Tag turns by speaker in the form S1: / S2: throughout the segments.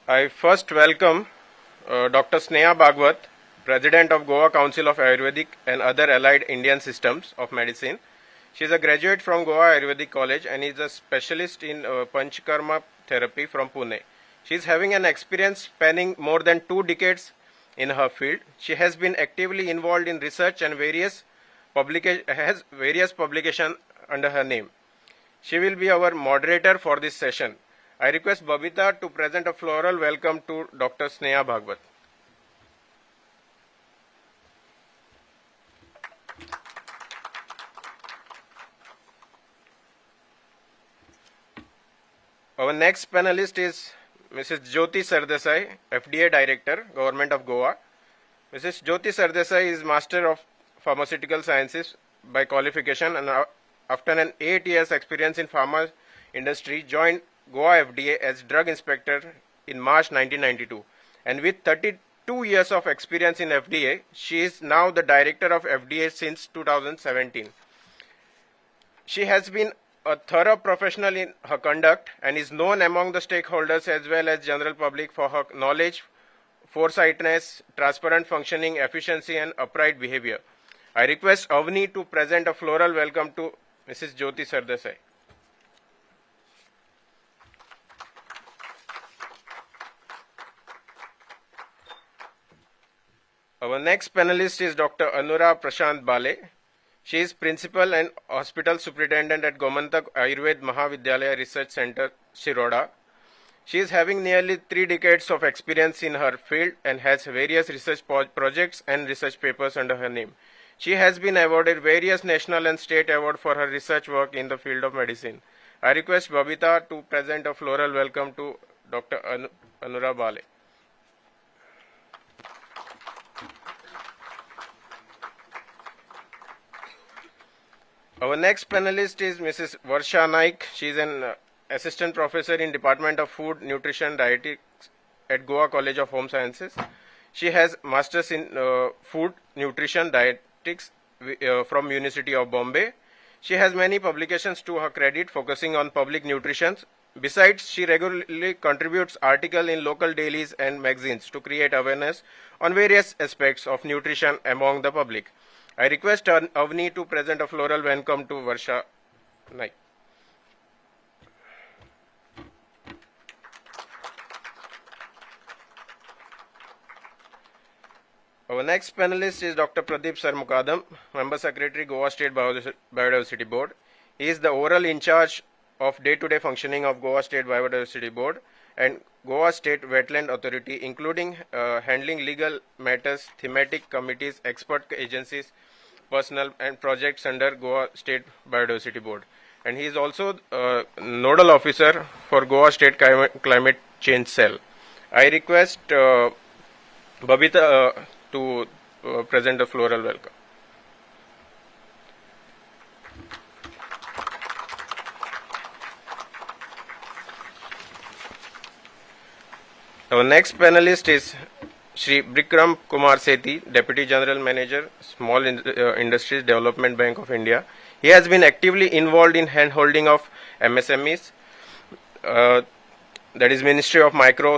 S1: I first welcome Dr. Sneha Bhagwat, President of Goa Council of Ayurvedic and other allied Indian systems of medicine. She is a graduate from Goa Ayurvedic College and is a specialist in Panchakarma therapy from Pune. She is having an experience spanning more than 2 decades in her field. She has been actively involved in research and has various publications under her name. She will be our moderator for this session. I request Babita to present a floral welcome to Dr. Sneha Bhagwat. Our next panelist is Mrs. Jyoti Sardesai, FDA Director, Government of Goa. Mrs. Jyoti Sardesai is Master of Pharmaceutical Sciences by qualification and after an 8 years experience in pharma industry joined Goa FDA as Drug Inspector in March 1992. And with 32 years of experience in FDA, she is now the Director of FDA since 2017. She has been a thorough professional in her conduct and is known among the stakeholders as well as general public for her knowledge, foresightedness, transparent functioning, efficiency and upright behavior. I request Avni to present a floral welcome to Mrs. Jyoti Sardesai. Our next panelist is Dr. Anura Prashant Bale. She is Principal and Hospital Superintendent at Gomantak Ayurved Mahavidyalaya Research Center, Shiroda. She is having nearly 3 decades of experience in her field and has various research projects and research papers under her name. She has been awarded various national and state awards for her research work in the field of medicine. I request Babita to present a floral welcome to Dr. Anura Bale. Our next panelist is Mrs. Varsha Naik. She is an assistant professor in Department of Food, Nutrition, Dietetics at Goa College of Home Sciences. She has masters in Food, Nutrition, Dietetics from University of Bombay. She has many publications to her credit focusing on public nutrition. Besides, she regularly contributes articles in local dailies and magazines to create awareness on various aspects of nutrition among the public. I request Avni to present a floral welcome to Varsha Naik. Our next panelist is Dr. Pradeep Sarmukadam, Member Secretary, Goa State Biodiversity Board. He is the overall in charge of day-to-day functioning of Goa State Biodiversity Board and Goa State Wetland Authority, including handling legal matters, thematic committees, expert agencies, personnel and projects under Goa State Biodiversity Board. And he is also Nodal Officer for Goa State Climate Change Cell. I request Babita to present a floral welcome. Our next panelist is Shri Bikram Kumar Sethi, Deputy General Manager, Small Industries Development Bank of India. He has been actively involved in hand-holding of MSMEs, that is Ministry of Micro,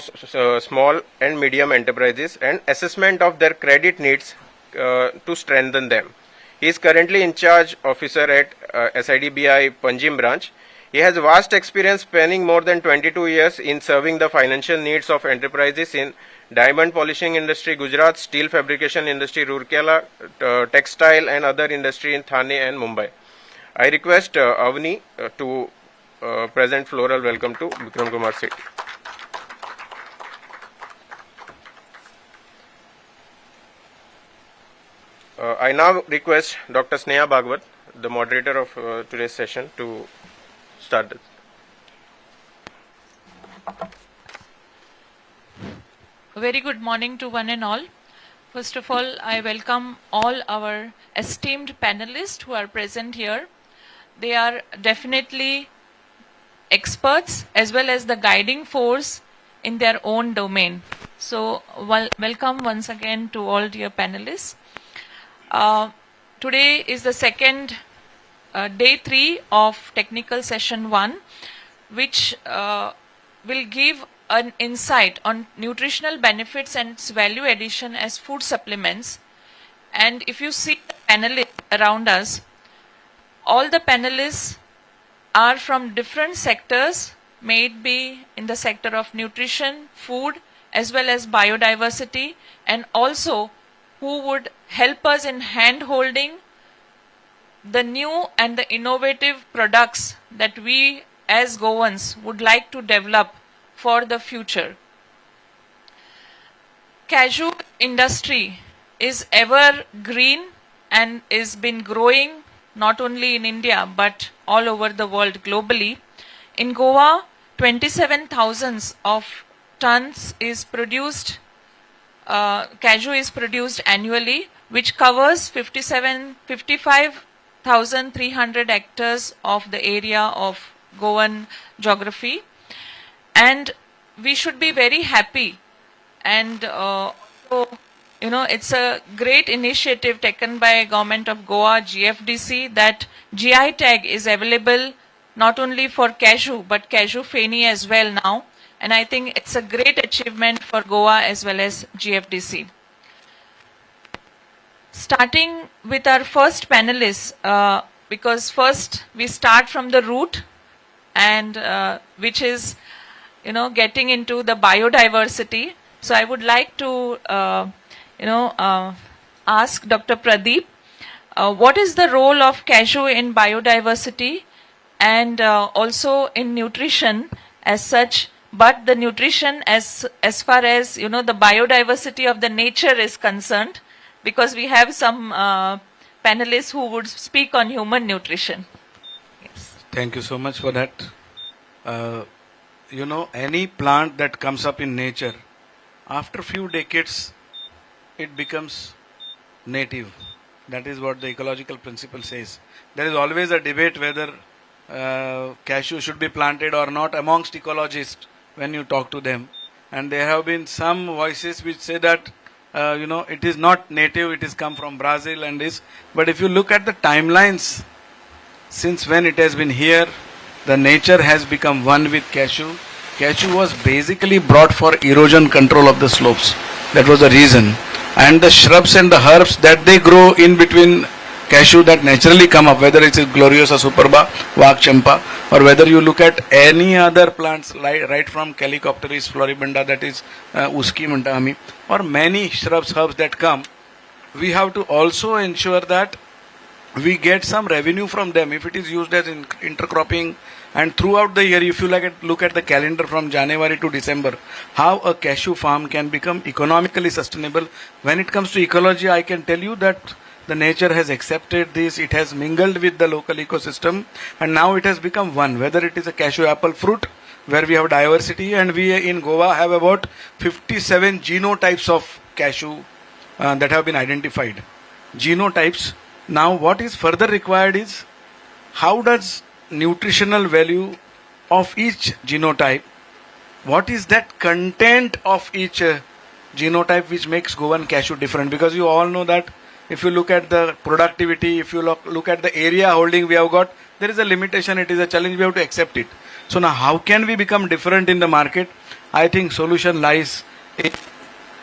S1: Small and Medium Enterprises, and assessment of their credit needs to strengthen them. He is currently in charge officer at SIDBI Panjim branch. He has vast experience spanning more than 22 years in serving the financial needs of enterprises in diamond polishing industry, Gujarat, steel fabrication industry, Rourkela, textile and other industry in Thane and Mumbai. I request Avni to present floral welcome to Bikram Kumar Sethi. I now request Dr. Sneha Bhagwat, the moderator of today's session, to start this.
S2: Very good morning to one and all. First of all, I welcome all our esteemed panelists who are present here. They are definitely experts as well as the guiding force in their own domain. So, welcome once again to all dear panelists. Today is the second day 3 of technical session 1, which will give an insight on nutritional benefits and its value addition as food supplements. And if you see the panelists around us, all the panelists are from different sectors, may it be in the sector of nutrition, food, as well as biodiversity, and also who would help us in hand-holding the new and the innovative products that we as Goans would like to develop for the future. Cashew industry is ever green and is been growing not only in India but all over the world globally. In Goa, 27,000 of tons is produced, cashew is produced annually, which covers 55,300 hectares of the area of Goan geography. And we should be very happy, and it's a great initiative taken by Government of Goa, GFDC, that GI tag is available not only for cashew but cashew feni as well now, and I think it's a great achievement for Goa as well as GFDC. Starting with our first panelist, because first we start from the root, and which is getting into the biodiversity. So I would like to ask Dr. Pradeep, what is the role of cashew in biodiversity and also in nutrition as such, but the nutrition as far as the biodiversity of the nature is concerned, because we have some panelists who would speak on human nutrition. Yes.
S3: Thank you so much for that. Any plant that comes up in nature, after few decades, it becomes native. That is what the ecological principle says. There is always a debate whether cashew should be planted or not amongst ecologists when you talk to them. And there have been some voices which say that, it is not native, it is come from Brazil and this. But if you look at the timelines, since when it has been here, the nature has become one with cashew. Cashew was basically brought for erosion control of the slopes. That was the reason. And the shrubs and the herbs that they grow in between cashew that naturally come up, whether it is Gloriosa superba, Vak Champa, or whether you look at any other plants right from Calicopteris floribunda, that is Uski Mantami, or many shrubs, herbs that come, we have to also ensure that we get some revenue from them if it is used as intercropping. And throughout the year, if you look at the calendar from January to December, how a cashew farm can become economically sustainable. When it comes to ecology, I can tell you that the nature has accepted this, it has mingled with the local ecosystem, and now it has become one. Whether it is a cashew apple fruit, where we have diversity, and we in Goa have about 57 genotypes of cashew that have been identified. Genotypes. Now what is further required is, how does nutritional value of each genotype, what is that content of each genotype which makes Goan cashew different? Because you all know that if you look at the productivity, if you look at the area holding we have got, there is a limitation, it is a challenge, we have to accept it. So now how can we become different in the market? I think solution lies in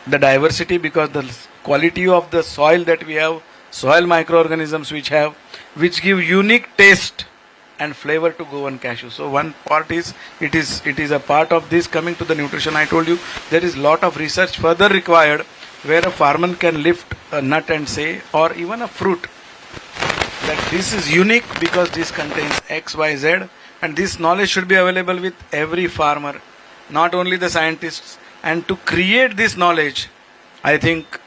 S3: the diversity, because the quality of the soil that we have, soil microorganisms which give unique taste and flavor to Goan cashew. So one part is, it is a part of this. Coming to the nutrition, I told you there is lot of research further required, where a farmer can lift a nut and say, or even a fruit, that this is unique because this contains X, Y, Z, and this knowledge should be available with every farmer, not only the scientists. And to create this knowledge, I think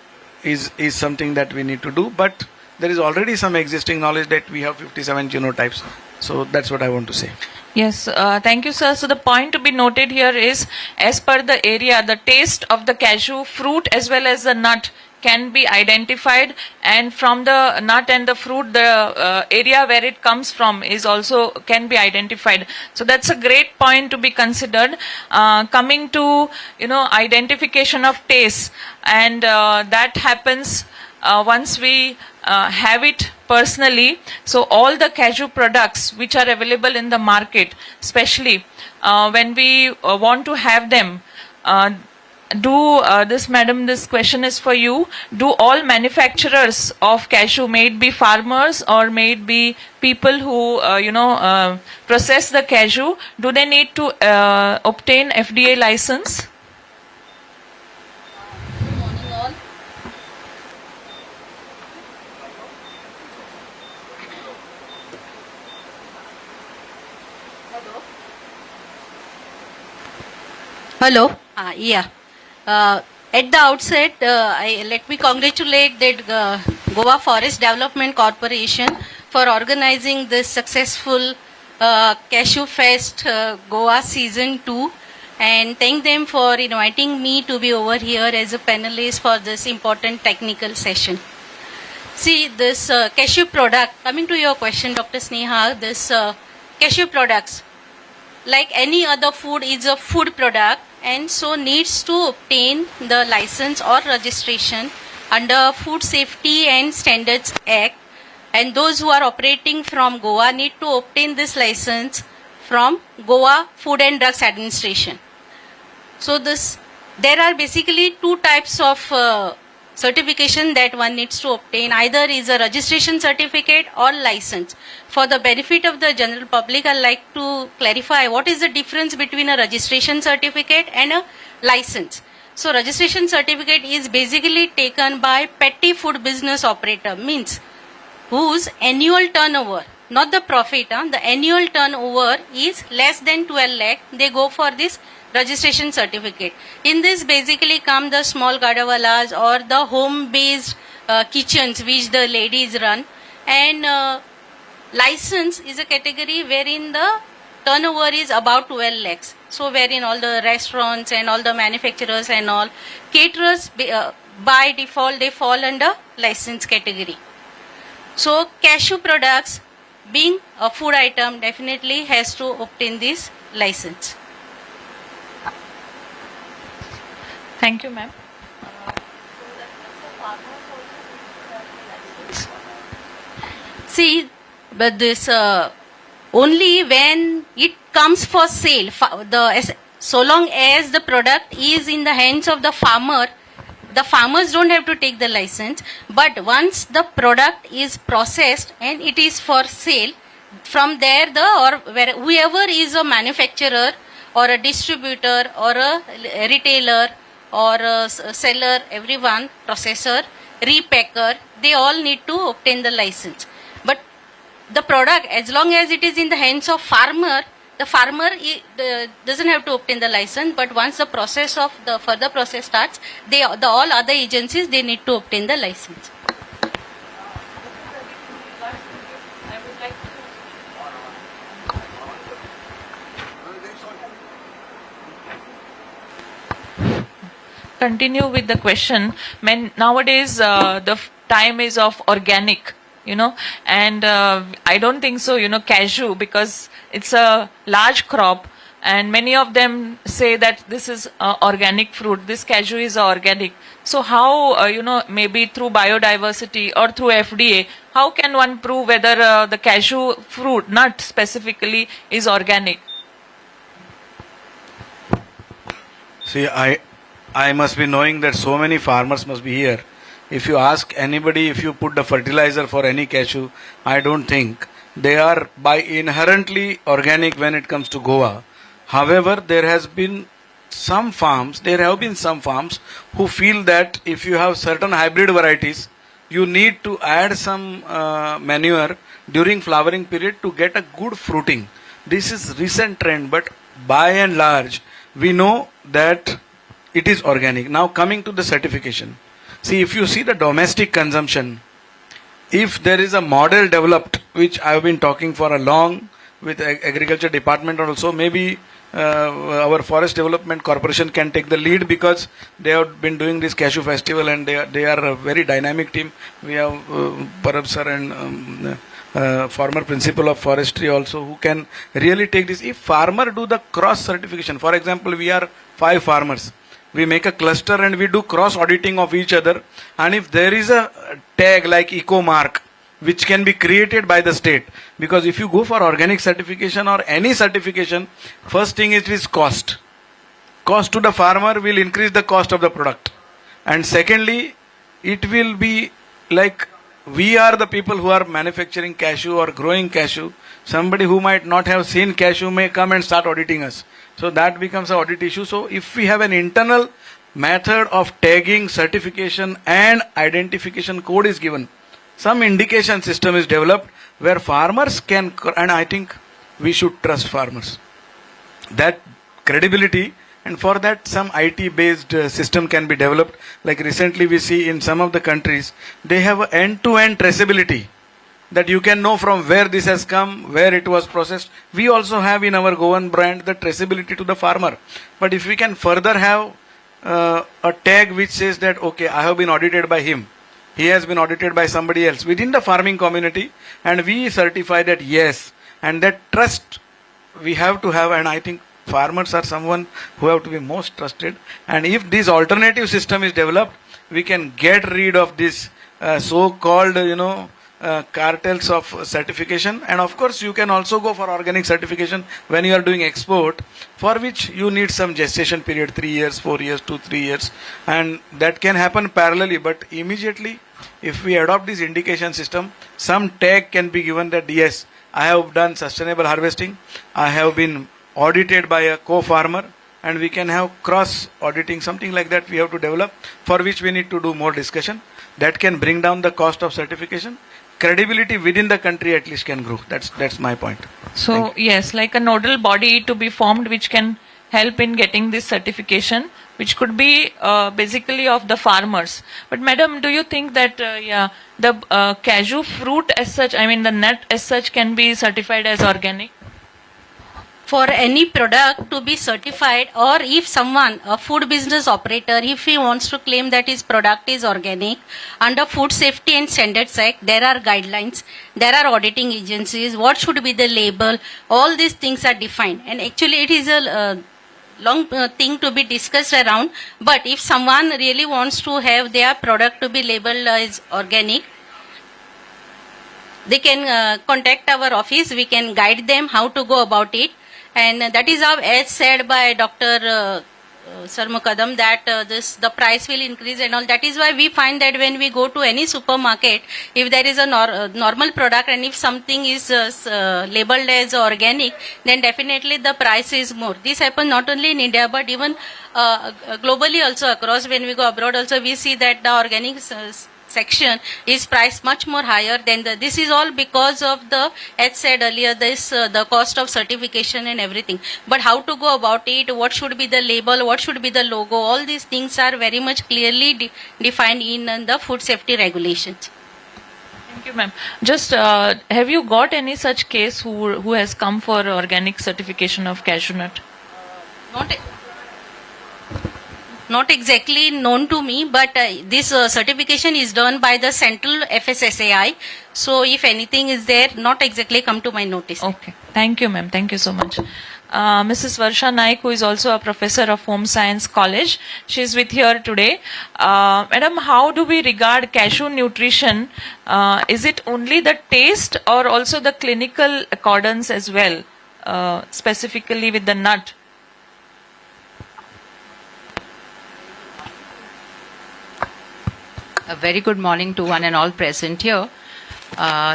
S3: is something that we need to do. But there is already some existing knowledge that we have 57 genotypes. So that's what I want to say.
S2: Yes, thank you, sir. So the point to be noted here is, as per the area, the taste of the cashew fruit as well as the nut can be identified, and from the nut and the fruit, the area where it comes from is also can be identified. So that's a great point to be considered. Coming to identification of taste, and that happens once we have it personally. So all the cashew products which are available in the market, especially when we want to have them, this question is for you. Do all manufacturers of cashew, may it be farmers or may it be people who, process the cashew, do they need to obtain FDA license?
S4: Hello. Yeah. At the outset, let me congratulate that Goa Forest Development Corporation for organizing this successful Cashew Fest Goa Season 2, and thank them for inviting me to be over here as a panelist for this important technical session. See, this cashew product, coming to your question, Dr. Sneha, this cashew products, like any other food, is a food product and so needs to obtain the license or registration under Food Safety and Standards Act, and those who are operating from Goa need to obtain this license from Goa Food and Drugs Administration. So there are basically two types of certification that one needs to obtain. Either is a registration certificate or license. For the benefit of the general public, I'd like to clarify what is the difference between a registration certificate and a license. So registration certificate is basically taken by petty food business operator, means whose annual turnover, not the profit, the annual turnover is less than 12 lakh, they go for this registration certificate. In this basically come the small gadawalas or the home-based kitchens which the ladies run, and license is a category wherein the turnover is about 12 lakhs. So wherein all the restaurants and all the manufacturers and all caterers by default they fall under license category. So cashew products being a food item definitely has to obtain this license.
S2: Thank you, ma'am.
S4: See, but this only when it comes for sale, so long as the product is in the hands of the farmers don't have to take the license. But once the product is processed and it is for sale, from there whoever is a manufacturer or a distributor or a retailer or a seller, everyone, processor, repacker, they all need to obtain the license. But the product, as long as it is in the hands of farmer, the farmer doesn't have to obtain the license. But once the process of the further process starts, all other agencies, they need to obtain the license.
S2: Continue with the question. Nowadays, the time is of organic, and I don't think so, cashew, because it's a large crop, and many of them say that this is organic fruit, this cashew is organic. So how, maybe through biodiversity or through FDA, how can one prove whether the cashew fruit, nut specifically, is organic?
S3: See, I must be knowing that so many farmers must be here. If you ask anybody, if you put the fertilizer for any cashew, I don't think they are by inherently organic when it comes to Goa. However, there have been some farms who feel that if you have certain hybrid varieties, you need to add some manure during flowering period to get a good fruiting. This is recent trend, but by and large, we know that it is organic. Now coming to the certification. See, if you see the domestic consumption, if there is a model developed, which I have been talking for a long with agriculture department also, maybe our Forest Development Corporation can take the lead, because they have been doing this cashew festival and they are a very dynamic team. We have Parab sir and former principal of forestry also, who can really take this. If farmer do the cross certification, for example, we are 5 farmers. We make a cluster and we do cross auditing of each other, and if there is a tag like eco mark which can be created by the state, because if you go for organic certification or any certification, first thing it is cost. cost to the farmer will increase the cost of the product. And secondly, it will be like we are the people who are manufacturing cashew or growing cashew. Somebody who might not have seen cashew may come and start auditing us. So that becomes an audit issue. So if we have an internal method of tagging, certification and identification code is given, some indication system is developed where farmers can, and I think we should trust farmers. That credibility, and for that some IT based system can be developed. Like recently we see in some of the countries, they have an end-to-end traceability that you can know from where this has come, where it was processed. We also have in our Goan brand the traceability to the farmer. But if we can further have a tag which says that, okay, I have been audited by him, he has been audited by somebody else within the farming community, and we certify that yes, and that trust we have to have. And I think farmers are someone who have to be most trusted. And if this alternative system is developed, we can get rid of this so-called, cartels of certification. And of course, you can also go for organic certification when you are doing export, for which you need some gestation period, 3 years, 4 years, 2-3 years, and that can happen parallelly. But immediately, if we adopt this indication system, some tag can be given that yes, I have done sustainable harvesting, I have been audited by a co-farmer, and we can have cross auditing, something like that we have to develop, for which we need to do more discussion. That can bring down the cost of certification. Credibility within the country at least can grow. That's my point.
S2: So yes, like a nodal body to be formed which can help in getting this certification, which could be basically of the farmers. But madam, do you think that the cashew fruit as such, I mean the nut as such, can be certified as organic?
S4: For any product to be certified, or if someone, a food business operator, if he wants to claim that his product is organic, under Food Safety and Standards Act, there are guidelines, there are auditing agencies, what should be the label, all these things are defined. And actually it is a long thing to be discussed around. But if someone really wants to have their product to be labeled as organic, they can contact our office, we can guide them how to go about it. And that is how, as said by Dr. Sarmukadam, that the price will increase and all. That is why we find that when we go to any supermarket, if there is a normal product and if something is labeled as organic, then definitely the price is more. This happens not only in India but even globally also across. When we go abroad also, we see that the organic section is priced much more higher than this is all because of the, as said earlier, this the cost of certification and everything. But how to go about it, what should be the label, what should be the logo, all these things are very much clearly defined in the food safety regulations.
S2: Thank you, ma'am. Just have you got any such case who has come for organic certification of cashew nut?
S4: Not exactly known to me, but this certification is done by the Central FSSAI. So if anything is there, not exactly come to my notice.
S2: Okay. Thank you, ma'am. Thank you so much. Mrs. Varsha Naik, who is also a professor of Home Science College, she is with here today. Madam, how do we regard cashew nutrition? Is it only the taste or also the clinical accordance as well, specifically with the nut?
S5: A very good morning to one and all present here.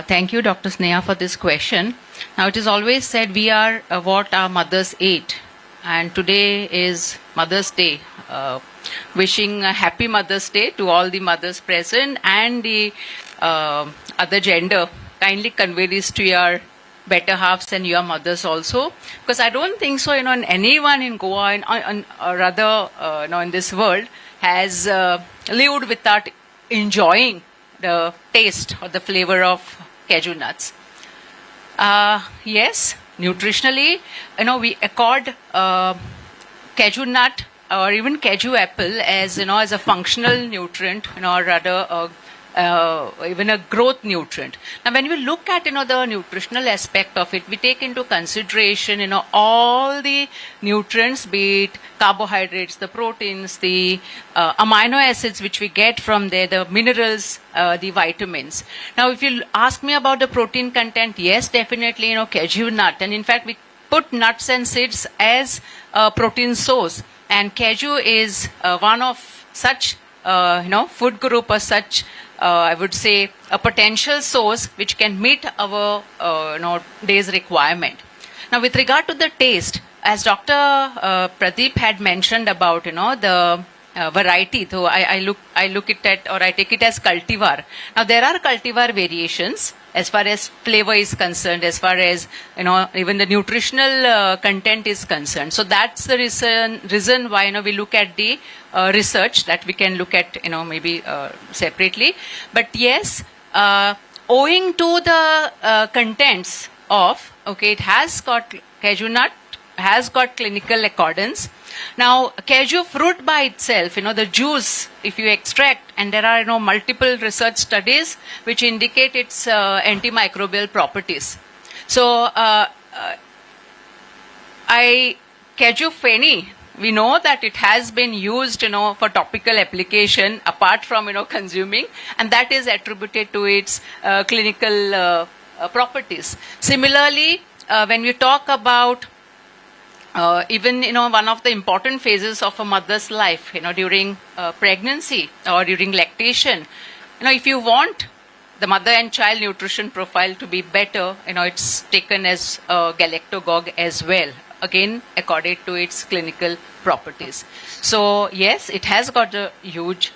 S5: Thank you, Dr. Sneha, for this question. Now, it is always said we are what our mothers ate, and today is Mother's Day. Wishing a happy Mother's Day to all the mothers present and the other gender. Kindly convey this to your better halves and your mothers also, because I don't think so. Anyone in Goa, or rather, in this world, has lived without enjoying the taste or the flavor of cashew nuts. Yes, nutritionally, we accord cashew nut or even cashew apple as as a functional nutrient, or rather even a growth nutrient. Now, when we look at the nutritional aspect of it, we take into consideration all the nutrients, be it carbohydrates, the proteins, the amino acids which we get from there, the minerals, the vitamins. Now, if you ask me about the protein content, yes, definitely cashew nut, and in fact we put nuts and seeds as a protein source. and cashew is one of such food group or such I would say a potential source which can meet our day's requirement. Now, with regard to the taste, as Dr. Pradeep had mentioned about the variety, so I look it at, or I take it as cultivar. Now, there are cultivar variations as far as flavor is concerned, as far as even the nutritional content is concerned. So that's the reason why we look at the research that we can look at maybe separately. But yes, owing to the contents of it has got cashew nut has got clinical accordance. Now, cashew fruit by itself, the juice, if you extract, and there are multiple research studies which indicate its antimicrobial properties. So, cashew feni, we know that it has been used, for topical application apart from, consuming, and that is attributed to its clinical properties. Similarly, when we talk about even one of the important phases of a mother's life, during pregnancy or during lactation, if you want the mother and child nutrition profile to be better, it's taken as a galactogog as well, again according to its clinical properties. So yes, it has got a huge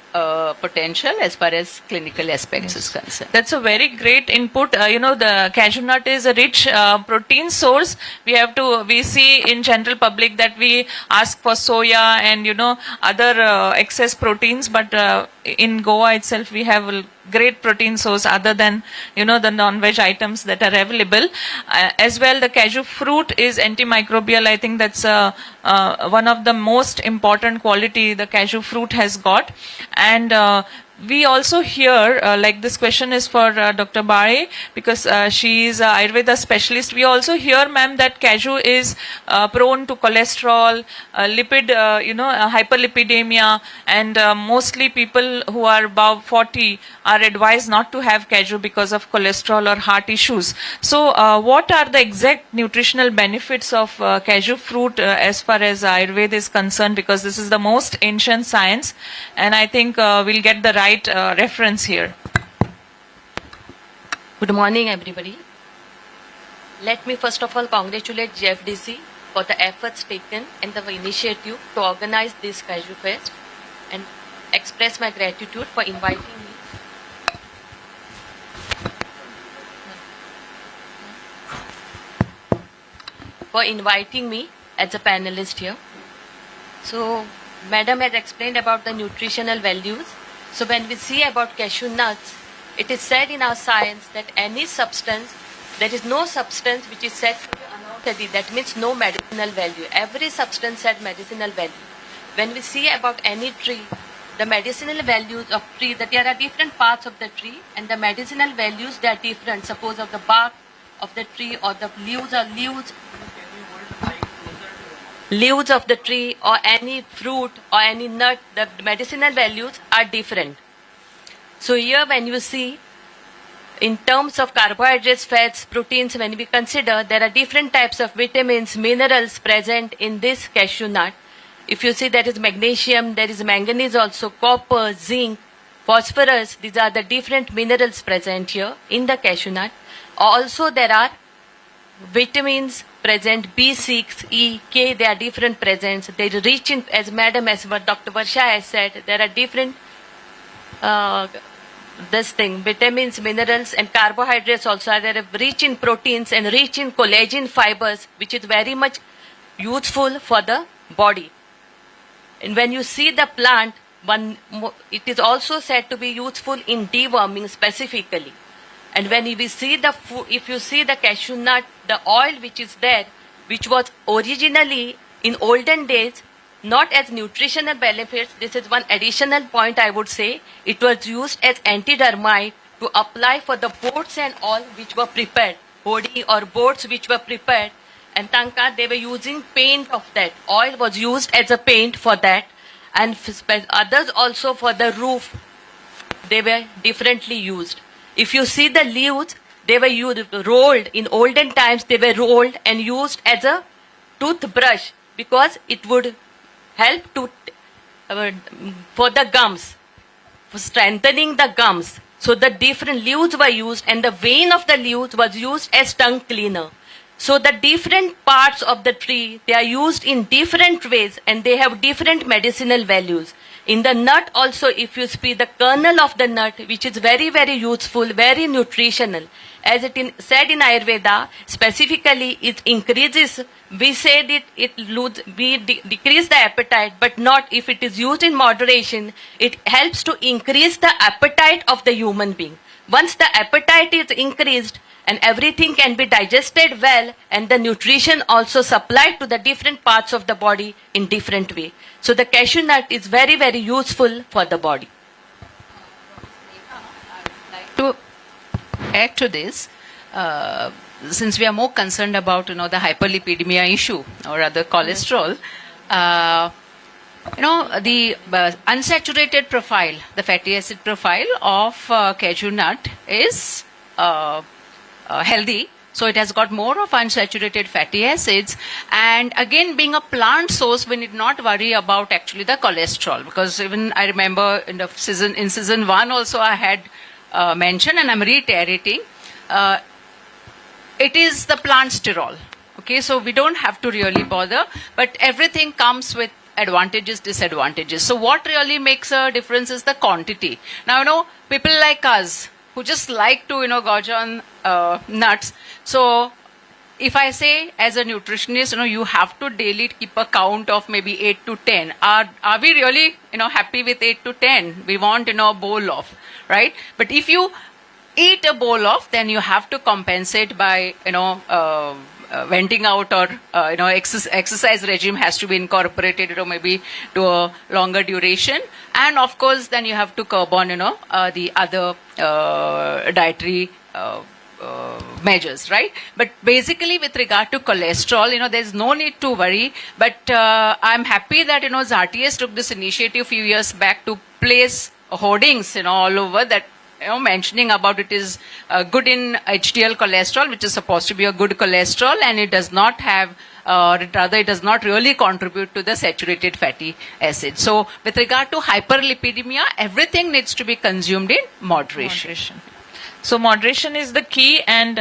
S5: potential as far as clinical aspects is concerned.
S2: That's a very great input. The cashew nut is a rich protein source. We see in general public that we ask for soya and, other excess proteins, but in Goa itself we have a great protein source other than, the non-veg items that are available. As well, the cashew fruit is antimicrobial. I think that's one of the most important quality the cashew fruit has got. And we also hear, like this question is for Dr. Bare, because she is an Ayurveda specialist. We also hear, ma'am, that cashew is prone to cholesterol, lipid, hyperlipidemia, and mostly people who are above 40 are advised not to have cashew because of cholesterol or heart issues. So, what are the exact nutritional benefits of cashew fruit as far as Ayurveda is concerned? Because this is the most ancient science, and I think we'll get the right reference here.
S6: Good morning, everybody. Let me first of all congratulate GFDC for the efforts taken and the initiative to organize this Cashew Fest, and express my gratitude for inviting me as a panelist here. So, Madam has explained about the nutritional values. So when we see about cashew nuts, it is said in our science that any substance, there is no substance which is said to be anaesthetic, that means no medicinal value. Every substance had medicinal value. When we see about any tree, the medicinal values of tree, that there are different parts of the tree, and the medicinal values, they are different. Suppose of the bark of the tree, or the leaves of the tree, or any fruit or any nut, the medicinal values are different. So here when you see, in terms of carbohydrates, fats, proteins, when we consider, there are different types of vitamins, minerals present in this cashew nut. If you see, there is magnesium, there is manganese also, copper, zinc, phosphorus. These are the different minerals present here in the cashew nut. Also there are vitamins present, B6, E, K, they are different presents. They are rich in, as Madam, as what Dr. Varsha has said, there are different vitamins, minerals, and carbohydrates also are there, rich in proteins and rich in collagen fibers, which is very much useful for the body. And when you see the plant, it is also said to be useful in deworming specifically. And when we see if you see the cashew nut, the oil which is there, which was originally in olden days not as nutritional benefits, this is one additional point I would say, it was used as antidermite to apply for the boats and all which were prepared, body or boats which were prepared, and tanka, they were using paint of that. Oil was used as a paint for that, and others also for the roof, they were differently used. If you see the leaves, they were rolled, in olden times they were rolled and used as a toothbrush, because it would help to for the gums, for strengthening the gums. So the different leaves were used, and the vein of the leaves was used as tongue cleaner. So the different parts of the tree, they are used in different ways, and they have different medicinal values. In the nut also, if you see the kernel of the nut, which is very, very useful, very nutritional. As said in Ayurveda, specifically it increases, we said we decrease the appetite, but not if it is used in moderation. It helps to increase the appetite of the human being. Once the appetite is increased, and everything can be digested well, and the nutrition also supplied to the different parts of the body in different way. So the cashew nut is very, very useful for the body.
S5: To add to this, since we are more concerned about the hyperlipidemia issue or other cholesterol, the unsaturated profile, the fatty acid profile of cashew nut is healthy. So it has got more of unsaturated fatty acids, and again, being a plant source, we need not worry about actually the cholesterol, because even I remember in season 1 also I had mentioned, and I'm reiterating, it is the plant sterol. Okay, so we don't have to really bother, but everything comes with advantages, disadvantages. So what really makes a difference is the quantity. Now, people like us who just like to, gorge on nuts. So if I say as a nutritionist, you have to daily keep a count of maybe 8 to 10. Are we really, happy with 8 to 10? We want, a bowl of, right? But if you eat a bowl of, then you have to compensate by, venting out, or exercise regime has to be incorporated, maybe to a longer duration, and of course then you have to curb on the other dietary measures, right? But basically with regard to cholesterol, there's no need to worry, but I'm happy that ZRTS took this initiative a few years back to place hoardings all over that mentioning about it is good in HDL cholesterol, which is supposed to be a good cholesterol, and it does not have, rather it does not really contribute to the saturated fatty acid. So with regard to hyperlipidemia, everything needs to be consumed in moderation.
S2: So moderation is the key, and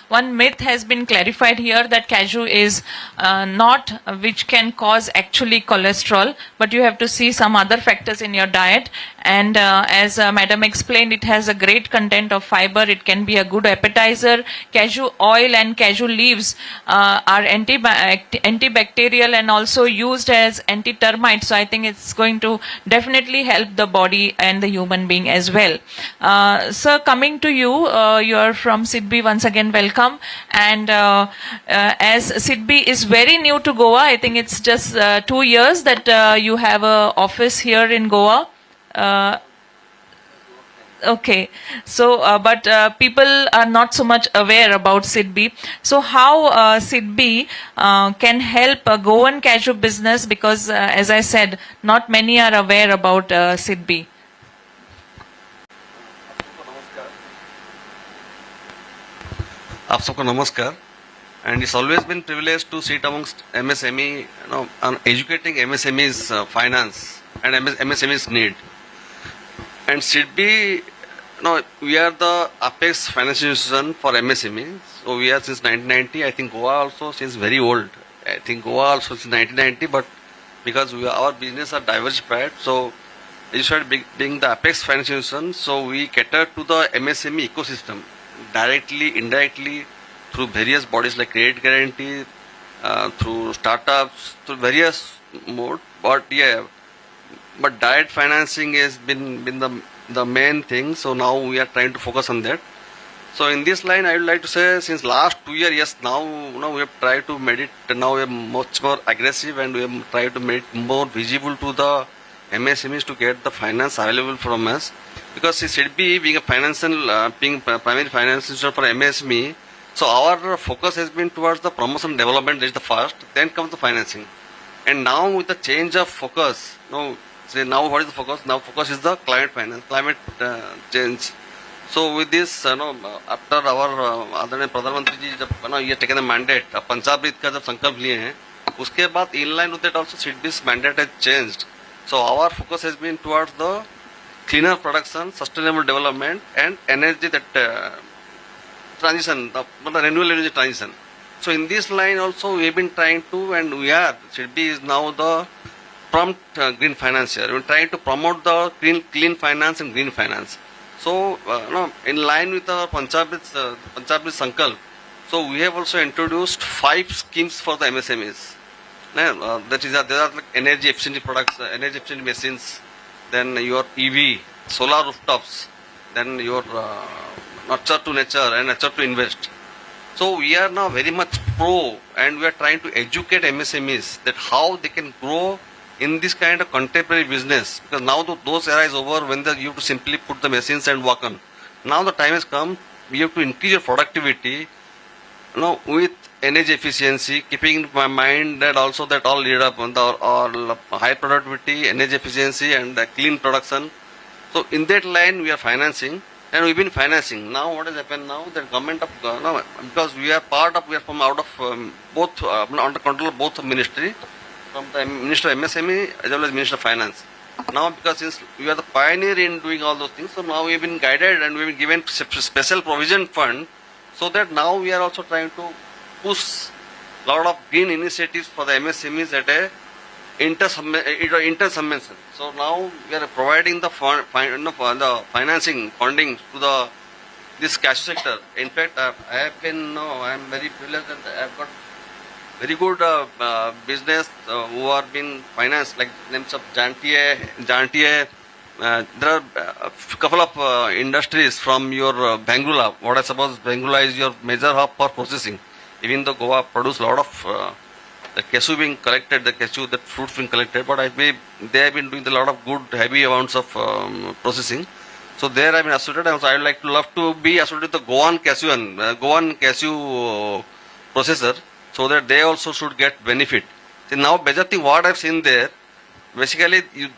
S2: one myth has been clarified here that cashew is not which can cause actually cholesterol, but you have to see some other factors in your diet. And as Madam explained, it has a great content of fiber. It can be a good appetizer. Cashew oil and cashew leaves are antibacterial and also used as anti-termite. So I think it's going to definitely help the body and the human being as well. Sir, coming to you, you are from SIDBI. Once again, welcome. And as SIDBI is very new to Goa, I think it's just 2 years that you have an office here in Goa. Okay, so but people are not so much aware about SIDBI. So how SIDBI can help Goan cashew business, because as I said, not many are aware about SIDBI.
S7: आप सबको नमस्कार. And it's always been privileged to sit amongst MSME, on educating MSME's finance and MSME's need. And SIDBI, we are the apex financial institution for MSME. So we are since 1990. I think Goa also is very old. I think Goa also since 1990, but because our business are diversified, so we started being the apex financial institution. So we cater to the MSME ecosystem directly, indirectly, through various bodies like credit guarantee, through startups, through various mode. But direct financing has been the main thing. So now we are trying to focus on that. So in this line, I would like to say, since last 2 years, yes, now we have tried to make it. Now we are much more aggressive, and we have tried to make it more visible to the MSMEs to get the finance available from us. Because SIDBI being a primary financial institution for MSME, so our focus has been towards the promotion and development. That is the first. Then comes the financing. And now with the change of focus, now what is the focus? Now focus is the climate finance, climate change. So with this, after our Adhanay Pradhan Mantri ji, he has taken the mandate, Panchabrit ka jab sankalp liye hain, उसके बाद in line with that also SIDBI's mandate has changed. So our focus has been towards the cleaner production, sustainable development, and energy that transition, the renewable energy transition. So in this line also we have been trying to, and SIDBI is now the prompt green financier. We are trying to promote the clean finance and green finance. So in line with our Punjab's Sankalp, so we have also introduced 5 schemes for the MSMEs. That is, there are like energy efficient products, energy efficient machines, then your EV, solar rooftops, then your nurture to nature and nature to invest. So we are now very much pro, and we are trying to educate MSMEs that how they can grow in this kind of contemporary business, because now those era is over when you have to simply put the machines and work on. Now the time has come, we have to increase your productivity, with energy efficiency, keeping in mind that also that all lead up on the high productivity, energy efficiency, and clean production. So in that line we are financing, and we've been financing. Now what has happened now? The government of because we are from out of both under control of both ministry, from the Minister of MSME as well as Minister of Finance. Now because since we are the pioneer in doing all those things, so now we have been guided and we have been given special provision fund, so that now we are also trying to push a lot of green initiatives for the MSMEs at a inter-subvention. So now we are providing the financing funding to this cashew sector. In fact, I am very privileged and I have got very good business who are being financed, like names of Jantier. There are a couple of industries from your Bangula. What I suppose Bangula is your major hub for processing. Even though Goa produce a lot of the cashew being collected, that fruits being collected, but they have been doing a lot of good, heavy amounts of processing. So there I have been associated. Also, I would love to be associated with the Goan Cashew processor, so that they also should get benefit. See, now, major thing what I have seen there, basically you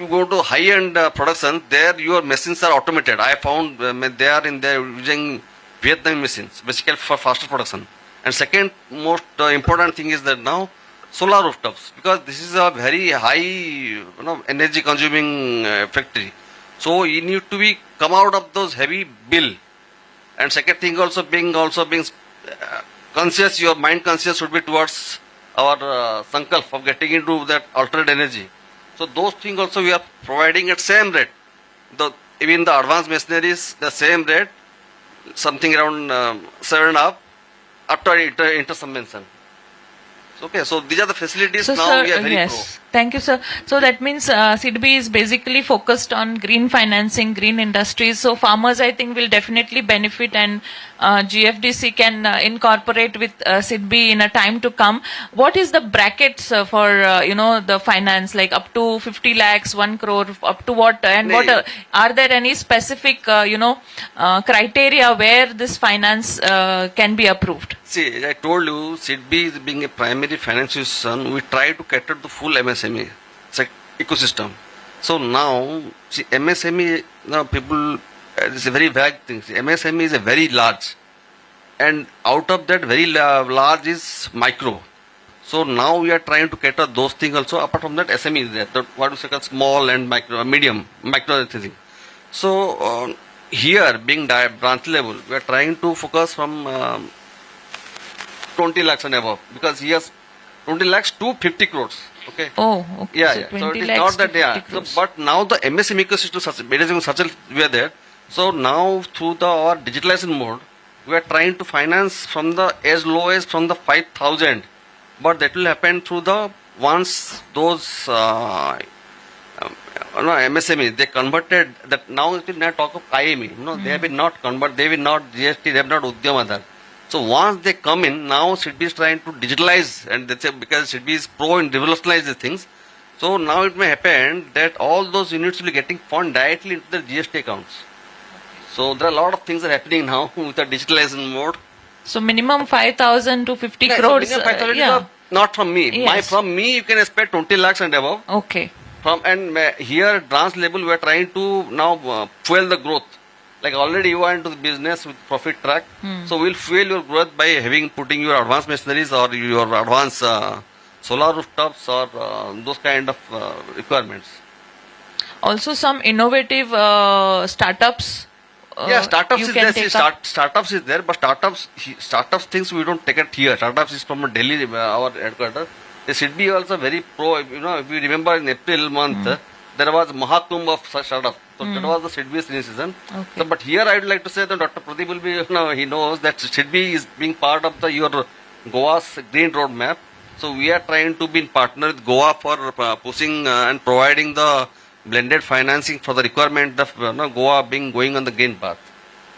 S7: go to high-end production, there your machines are automated. I found they are using Vietnam machines, basically for faster production. And second most important thing is that now solar rooftops, because this is a very high energy consuming factory. So you need to come out of those heavy bill. And second thing also being conscious, your mind conscious should be towards our sankalp of getting into that alternate energy. So those things also we are providing at same rate. Even the advanced machineries, the same rate, something around 7.5 after inter-subvention. Okay, so these are the facilities.
S2: So
S7: now
S2: sir,
S7: we are very
S2: yes. Thank you, sir. So that means SIDBI is basically focused on green financing, green industries. So farmers, I think, will definitely benefit, and GFDC can incorporate with SIDBI in a time to come. What is the brackets for the finance, like up to 50 lakhs, 1 crore, up to what? And what are there any specific criteria where this finance can be approved?
S7: See, as I told you, SIDBI being a primary financial institution, we try to cater to full MSME ecosystem. So now, see, MSME, people, it's a very vague thing. See, MSME is a very large, and out of that very large is micro. So now we are trying to cater those things also. Apart from that, SME is there. What we say small and medium, micro thing. So here, being branch level, we are trying to focus from 20 lakhs and above, because he has 20 lakhs to 50 crores. Okay.
S2: Oh, okay.
S7: Yeah,
S2: so
S7: yeah.
S2: 20
S7: So it is
S2: lakhs
S7: not
S2: to
S7: that
S2: 50 crores.
S7: So, but now the MSME ecosystem we are there. So now through our digitalization mode, we are trying to finance from the as low as from the 5,000, but that will happen through once those MSME they converted that. Now it will not talk of IME. They have been not convert. They will not GST. They have not Udyam. So once they come in, now SIDBI is trying to digitalize, and that's because SIDBI is pro in revolutionize the things. So now it may happen that all those units will be getting fund directly into their GST accounts. So there are a lot of things that are happening now with the digitalization mode.
S2: So minimum 5,000 to 50
S7: Yeah,
S2: crores.
S7: so minimum 5,000 is not from me.
S2: Yes.
S7: From me you can expect 20 lakhs and above.
S2: Okay.
S7: Here branch level we are trying to now fuel the growth. Like already you are into the business with profit track. So we'll fuel your growth by putting your advanced machineries or your advanced solar rooftops or those kind of requirements.
S2: Also, some innovative startups.
S7: Startups
S2: you
S7: is
S2: can
S7: there.
S2: take
S7: See,
S2: up.
S7: startups is there, but startups things we don't take it here. Startups is from Delhi, our headquarters. They should be also very pro. You know, if you remember in April month, there was Mahakumbh of such startups. So that was the Sidbi season.
S2: Okay.
S7: So, but here I would like to say that Dr. Pradeep will be, he knows that Sidbi is being part of your Goa's green roadmap. So we are trying to be in partner with Goa for pushing and providing the blended financing for the requirement of Goa going on the green path.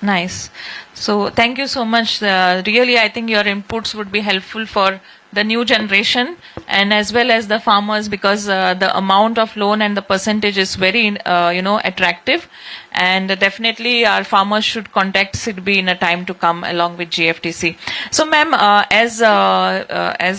S2: Nice. So thank you so much. Really, I think your inputs would be helpful for the new generation and as well as the farmers, because the amount of loan and the percentage is very attractive, and definitely our farmers should contact SIDBI in a time to come along with GFTC. So ma'am, as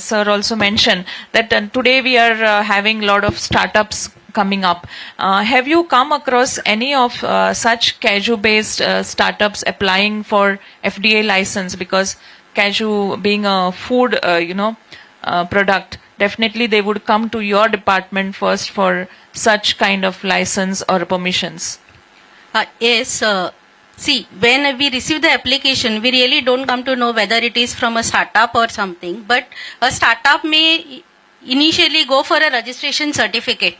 S2: sir also mentioned that today we are having a lot of startups coming up. Have you come across any of such cashew based startups applying for FDA license? Because cashew being a food product, definitely they would come to your department first for such kind of license or permissions.
S4: Yes. See, when we receive the application, we really don't come to know whether it is from a startup or something. But a startup may initially go for a registration certificate.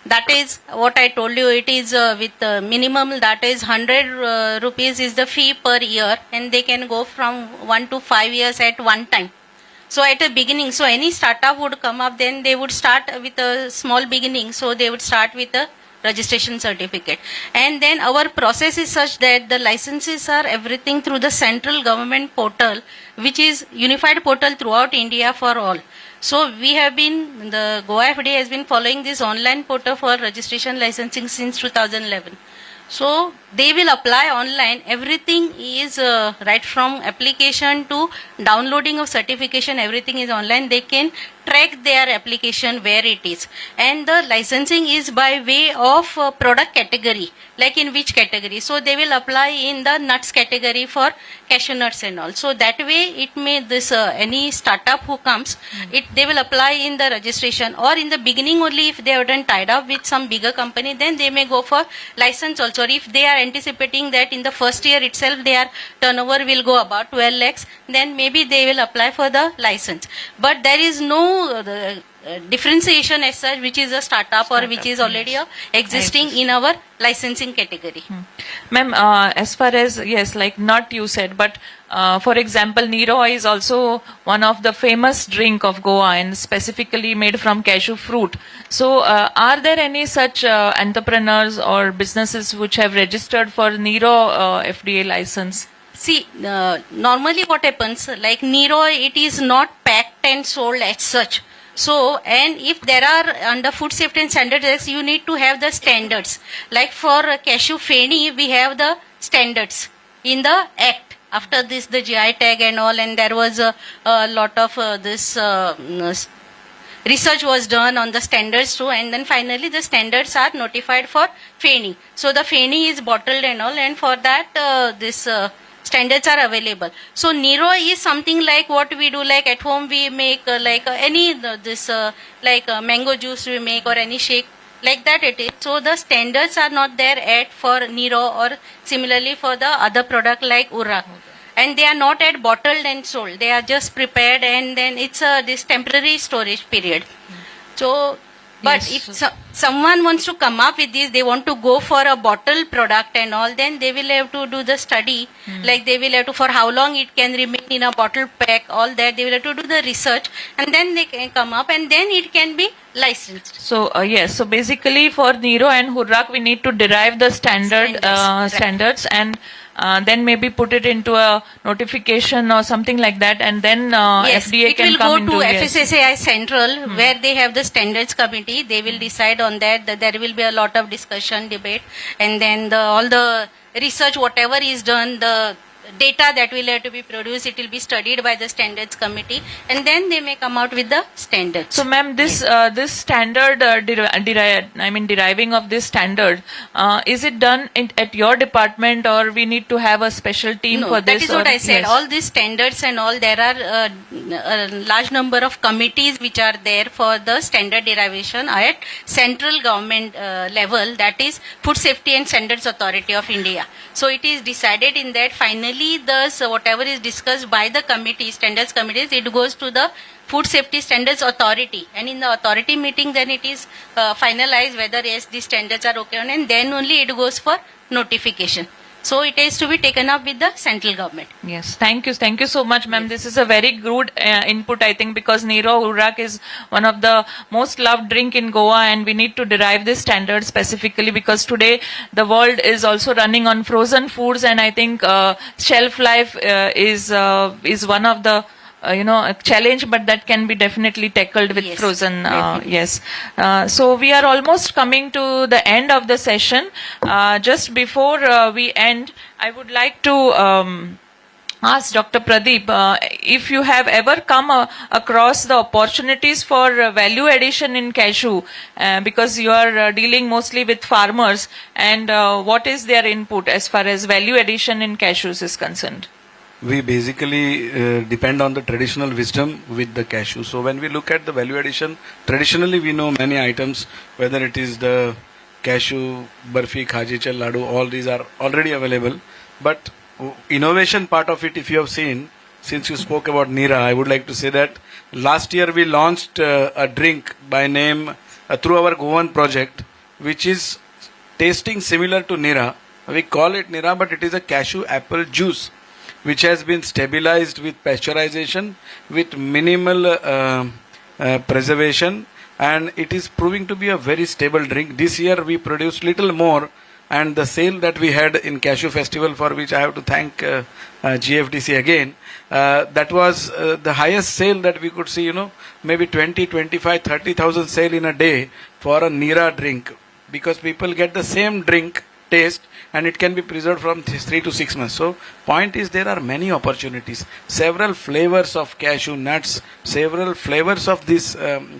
S4: That is what I told you. It is with minimum, that is 100 rupees is the fee per year, and they can go from 1 to 5 years at one time. So at the beginning, so any startup would come up, then they would start with a small beginning. So they would start with a registration certificate. And then our process is such that the licenses are everything through the central government portal, which is unified portal throughout India for all. So we have been, the Goa FDA has been following this online portal for registration licensing since 2011. So they will apply online. Everything is right from application to downloading of certification. Everything is online. They can track their application where it is. And the licensing is by way of product category. Like in which category. So they will apply in the nuts category for cashew nuts and all. So that way it may this any startup who comes, they will apply in the registration, or in the beginning only if they have done tied up with some bigger company, then they may go for license also. Or if they are anticipating that in the first year itself their turnover will go about 12 lakhs, then maybe they will apply for the license. But there is no differentiation as such, which is a startup or which is already existing in our licensing category.
S2: Ma'am, as far as, yes, like nut you said, but for example, Nero is also one of the famous drink of Goa and specifically made from cashew fruit. So are there any such entrepreneurs or businesses which have registered for Nero FDA license?
S4: See, normally what happens, like Nero, it is not packed and sold as such. So, and if there are under food safety and standards, you need to have the standards. Like for cashew feni, we have the standards in the act. After this, the GI tag and all, and there was a lot of research was done on the standards too, and then finally the standards are notified for feni. So the feni is bottled and all, and for that standards are available. So Nero is something like what we do, like at home we make mango juice we make or any shake, like that it is. So the standards are not there at for Nero, or similarly for the other product like Urrak. And they are not at bottled and sold. They are just prepared, and then it's this temporary storage period. So, but
S2: Yes.
S4: if someone wants to come up with this, they want to go for a bottled product and all, then they will have to do the study. Like they will have to, for how long it can remain in a bottle pack, all that. They will have to do the research, and then they can come up, and then it can be licensed.
S2: So yes, so basically for Nero and Hurrak, we need to derive the standards and then maybe put it into a notification or something like that, and then
S4: Yes,
S2: FDA
S4: it
S2: can
S4: will
S2: come
S4: go to
S2: into yes.
S4: FSSAI Central, where they have the standards committee. They will decide on that. There will be a lot of discussion, debate, and then all the research, whatever is done, the data that will have to be produced. It will be studied by the standards committee, and then they may come out with the standards.
S2: So, ma'am, this this standard, deriving of this standard, is it done at your department, or we need to have a special team
S4: No,
S2: for
S4: that
S2: this?
S4: is what
S2: or-
S4: I said.
S2: Yes.
S4: All these standards and all, there are a large number of committees which are there for the standard derivation at central government level, that is Food Safety and Standards Authority of India. So it is decided in that finally whatever is discussed by the committee, standards committees, it goes to the Food Safety Standards Authority, and in the authority meeting then it is finalized whether yes these standards are okay, and then only it goes for notification. So it has to be taken up with the central government.
S2: Yes, thank you so much, ma'am. This is a very good input, I think, because Nero Urrak is one of the most loved drink in Goa, and we need to derive this standard specifically because today the world is also running on frozen foods, and I think shelf life is one of the a challenge, but that can be definitely tackled with
S4: Yes,
S2: frozen.
S4: definitely.
S2: Yes. So we are almost coming to the end of the session. Just before we end, I would like to ask Dr. Pradeep if you have ever come across the opportunities for value addition in cashew, because you are dealing mostly with farmers, and what is their input as far as value addition in cashews is concerned?
S3: We basically depend on the traditional wisdom with the cashew. So when we look at the value addition, traditionally we know many items, whether it is the cashew, barfi, khaji, chal, ladu, all these are already available. But innovation part of it, if you have seen, since you spoke about Nira, I would like to say that last year we launched a drink by name through our Goan project, which is tasting similar to Nira. We call it Nira, but it is a cashew apple juice, which has been stabilized with pasteurization, with minimal preservation, and it is proving to be a very stable drink. This year we produced little more, and the sale that we had in Cashew Festival, for which I have to thank GFDC again, that was the highest sale that we could see, maybe 20, 25, 30,000 sale in a day for a Nira drink, because people get the same drink taste and it can be preserved from 3 to 6 months. So point is, there are many opportunities, several flavors of cashew nuts, several flavors of this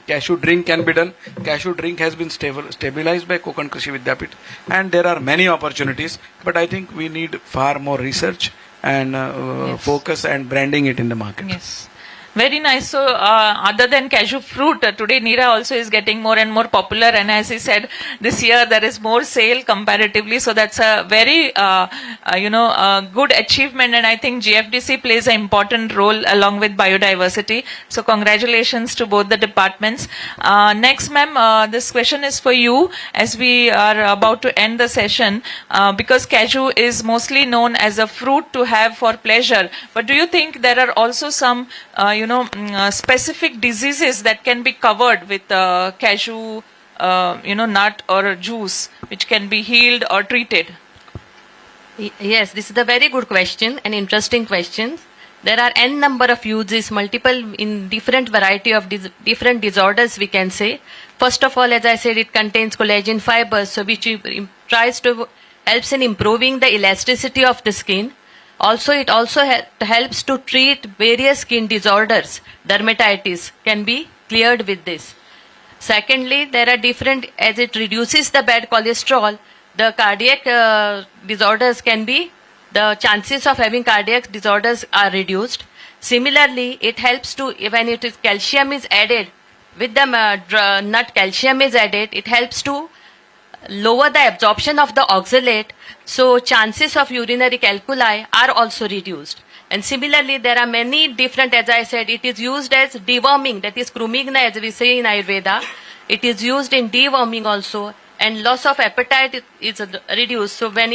S3: cashew drink can be done. Cashew drink has been stabilized by Konkan Krishi Vidyapit, and there are many opportunities, but I think we need far more research and
S2: Yes.
S3: focus and branding it in the market.
S2: Yes. Very nice. So, other than cashew fruit, today Nira also is getting more and more popular. And as he said, this year there is more sale comparatively. So that's a very, good achievement. And I think GFDC plays an important role along with biodiversity. So congratulations to both the departments. Next, ma'am, this question is for you as we are about to end the session. Because cashew is mostly known as a fruit to have for pleasure. But do you think there are also some, specific diseases that can be covered with cashew, nut or juice, which can be healed or treated?
S6: Yes, this is a very good question, an interesting question. There are n number of uses, multiple in different variety of different disorders, we can say. First of all, as I said, it contains collagen fibers, so which tries to helps in improving the elasticity of the skin. Also, it also helps to treat various skin disorders. Dermatitis can be cleared with this. Secondly, there are different, as it reduces the bad cholesterol, the cardiac disorders can be, the chances of having cardiac disorders are reduced. Similarly, it helps to, when it is calcium is added, with the nut calcium is added, it helps to lower the absorption of the oxalate, so chances of urinary calculi are also reduced. And similarly, there are many different, as I said, it is used as deworming, that is krumigna as we say in Ayurveda. It is used in deworming also, and loss of appetite is reduced. So when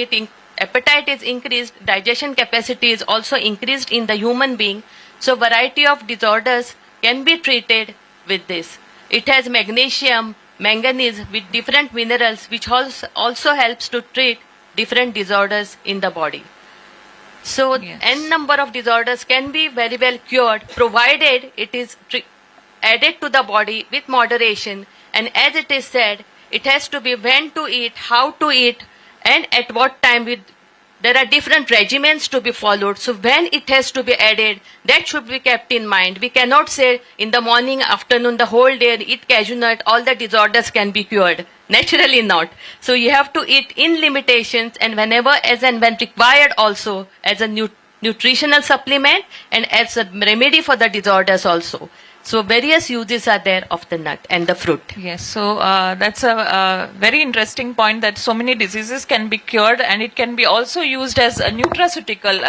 S6: appetite is increased, digestion capacity is also increased in the human being. So variety of disorders can be treated with this. It has magnesium, manganese with different minerals, which also helps to treat different disorders in the body. So
S2: Yes.
S6: n number of disorders can be very well cured, provided it is added to the body with moderation. And as it is said, it has to be when to eat, how to eat, and at what time with there are different regimens to be followed. So when it has to be added, that should be kept in mind. We cannot say in the morning, afternoon, the whole day, eat cashew nut, all the disorders can be cured. Naturally not. So you have to eat in limitations, and whenever, as and when required, also as a nutritional supplement and as a remedy for the disorders also. So various uses are there of the nut and the fruit.
S2: Yes, so that's a very interesting point, that so many diseases can be cured and it can be also used as a nutraceutical.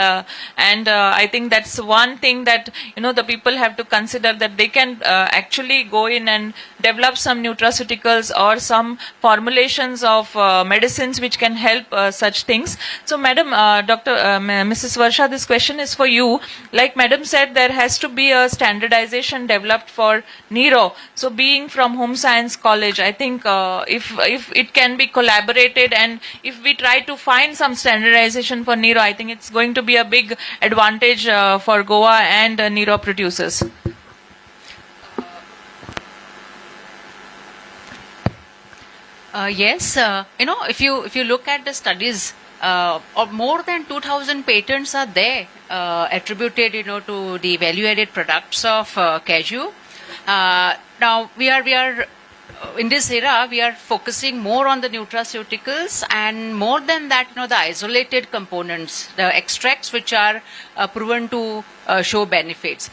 S2: And I think that's one thing that, the people have to consider, that they can actually go in and develop some nutraceuticals or some formulations of medicines which can help such things. So Madam, Mrs. Varsha, this question is for you. Like Madam said, there has to be a standardization developed for Neuro. So being from Home Science College, I think if it can be collaborated, and if we try to find some standardization for Neuro, I think it's going to be a big advantage for Goa and Neuro producers.
S5: Yes, if you look at the studies, more than 2,000 patents are there attributed, to the value-added products of cashew. Now we are in this era, we are focusing more on the nutraceuticals, and more than that, the isolated components, the extracts which are proven to show benefits.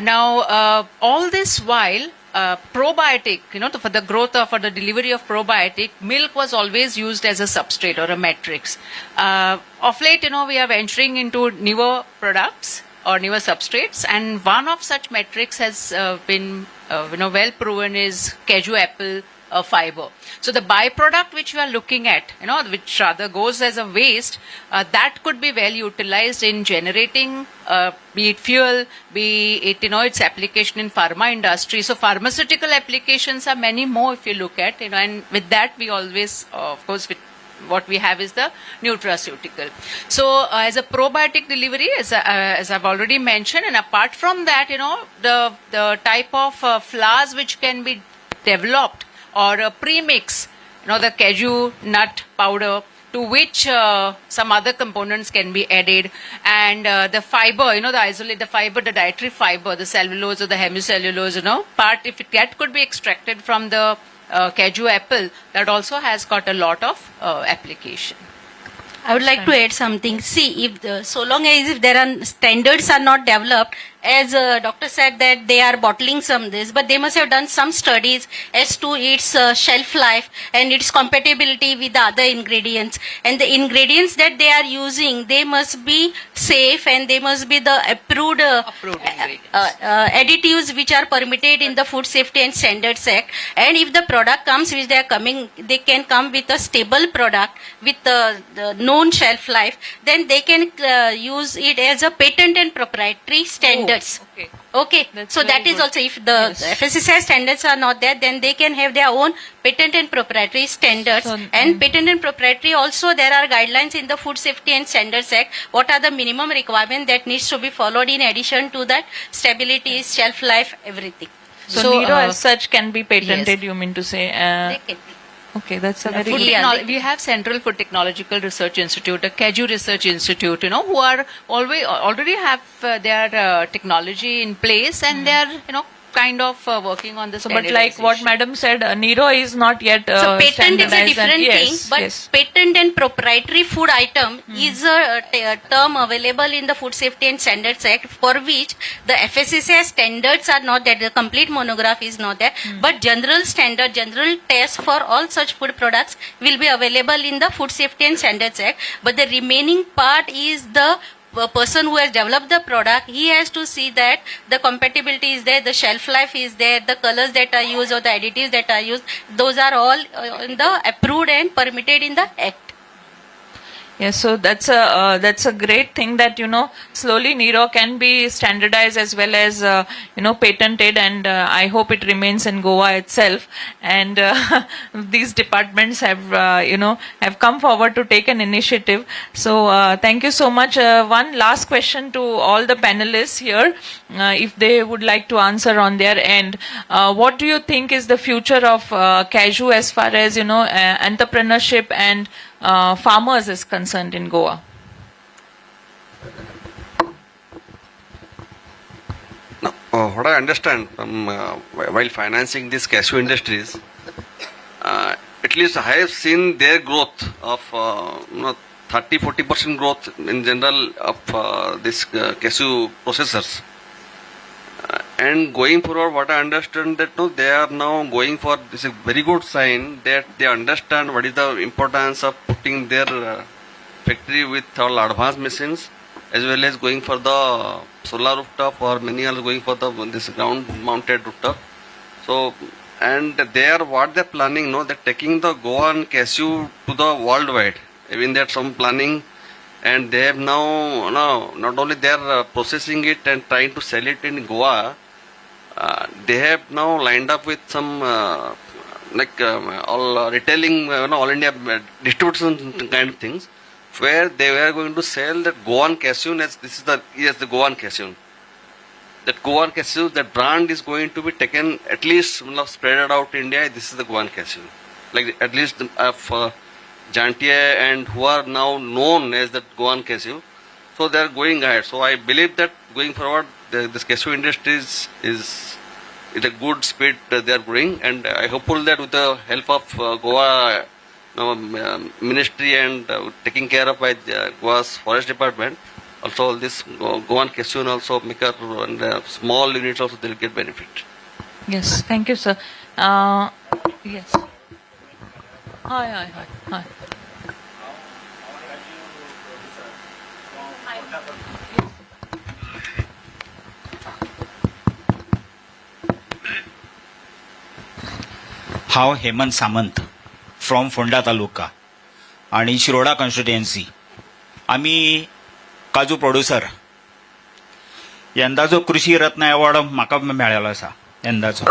S5: Now, all this while, probiotic, for the growth of, for the delivery of probiotic, milk was always used as a substrate or a matrix. Of late, we are venturing into newer products or newer substrates, and one of such matrix has been, well proven is cashew apple fiber. So the byproduct which we are looking at, which rather goes as a waste, that could be well utilized in generating, be it fuel, be it, its application in pharma industry. So pharmaceutical applications are many more if you look at, and with that we always, of course, what we have is the nutraceutical. So as a probiotic delivery, as I've already mentioned, and apart from that, the type of flours which can be developed, or a premix, the cashew nut powder, to which some other components can be added, and the fiber, the fiber, the dietary fiber, the cellulose or the hemicellulose, part, if that could be extracted from the cashew apple, that also has got a lot of application.
S4: I would like to add something. See, so long as if there are standards are not developed, as doctor said that they are bottling some this, but they must have done some studies as to its shelf life and its compatibility with the other ingredients. And the ingredients that they are using, they must be safe, and they must be the approved additives which are permitted in the Food Safety and Standards Act. And if the product comes which they are coming, they can come with a stable product with the known shelf life, then they can use it as a patent and proprietary standards. Okay. So that is also, if the FSSAI standards are not there, then they can have their own patent and proprietary standards. And patent and proprietary also, there are guidelines in the Food Safety and Standards Act. What are the minimum requirements that needs to be followed in addition to that? Stability, shelf life, everything.
S2: So Neuro as such can be patented,
S4: yes.
S2: you mean to say?
S4: They can be.
S2: Okay, that's a very
S5: Food
S2: good.
S5: we have Central Food Technological Research Institute, the Cashew Research Institute, who are already have their technology in place, and they are, kind of working on this.
S2: So, but like what Madam said, Neuro is not yet
S4: so patent is a different thing, but
S2: yes.
S4: patent and proprietary food item is a term available in the Food Safety and Standards Act, for which the FSSAI standards are not there, the complete monograph is not there, but general standard, general test for all such food products will be available in the Food Safety and Standards Act. But the remaining part is the person who has developed the product, he has to see that the compatibility is there, the shelf life is there, the colors that are used or the additives that are used, those are all in the approved and permitted in the Act.
S2: Yes, so that's a great thing that slowly Neuro can be standardized as well as patented, and I hope it remains in Goa itself. And these departments have have come forward to take an initiative. So thank you so much. One last question to all the panelists here, if they would like to answer on their end. What do you think is the future of cashew as far as entrepreneurship and farmers is concerned in Goa?
S7: Now, what I understand from while financing these cashew industries, at least I have seen their growth of 30-40% growth in general of this cashew processors. And going forward, what I understand that no, they are now going for this is a very good sign that they understand what is the importance of putting their factory with all advanced machines, as well as going for the solar rooftop, or many are going for this ground mounted rooftop. So, and they are what they're planning, no, they're taking the Goan cashew to the worldwide. Even that some planning, and they have now not only they are processing it and trying to sell it in Goa. They have now lined up with some all retailing, all India distribution kind of things, where they were going to sell that Goan Cashew. As this is the Goan Cashew. That Goan Cashew, that brand is going to be taken at least spread out India. This is the Goan Cashew, like at least of Jantia and who are now known as the Goan Cashew. So they are going ahead. So I believe that going forward, this cashew industry is at a good speed they are growing, and I hopeful that with the help of Goa ministry and taking care of by Goa's forest department, also this Goan cashew and also maker and small units also they will get benefit.
S2: Yes, thank you, sir. Yes. Hi.
S8: हांव हेमंत सामंत from Ponda taluka आणि Shiroda constituency. आमी काजू producer. यंदाचो कृषी रत्न award म्हाका मेळ्ळेलो आसा यंदाचो.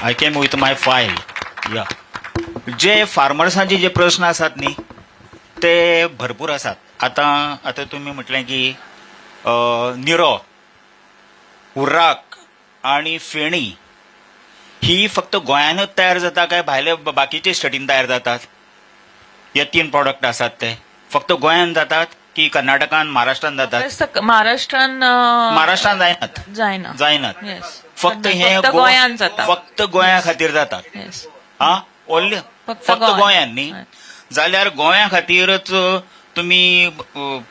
S8: आय came with my file. जे फार्मर्सांचे जे प्रश्न आसात न्ही ते भरपूर आसात. आतां तुमी म्हटलें की निरो, उर्राक आणि फेणी ही फक्त गोंयांतच तयार जाता काय भायल्या बाकीचे स्टेटीन तयार जातात? हे 3 प्रॉडक्ट आसात ते फक्त गोंयांत जातात की कर्नाटकान, महाराष्ट्रान जातात? महाराष्ट्रान जायनात. फक्त हे
S2: गोंयांत जाता.
S8: फक्त गोंया खातीर जातात. ओन्ली फक्त गोंयांत न्ही. जाल्यार गोंया खातीरच तुमी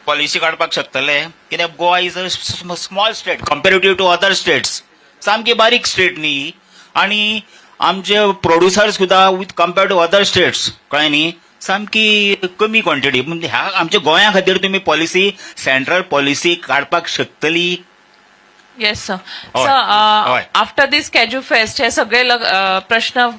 S8: पॉलिसी काडपाक शकतले, कित्याक Goa is a small state comparative to other states. सामकी बारीक स्टेट न्ही. आणि आमचे प्रोड्युसर सुद्धा with compared to other states कळ्ळें न्ही सामकी कमी क्वॉन्टिटी. म्हणजे ह्या आमच्या गोंया खातीर तुमी पॉलिसी, सेंट्रल पॉलिसी काडपाक शकतली?
S2: Yes sir. सर, आफ्टर दीस कॅज्यू फेस्ट हे सगळे प्रश्न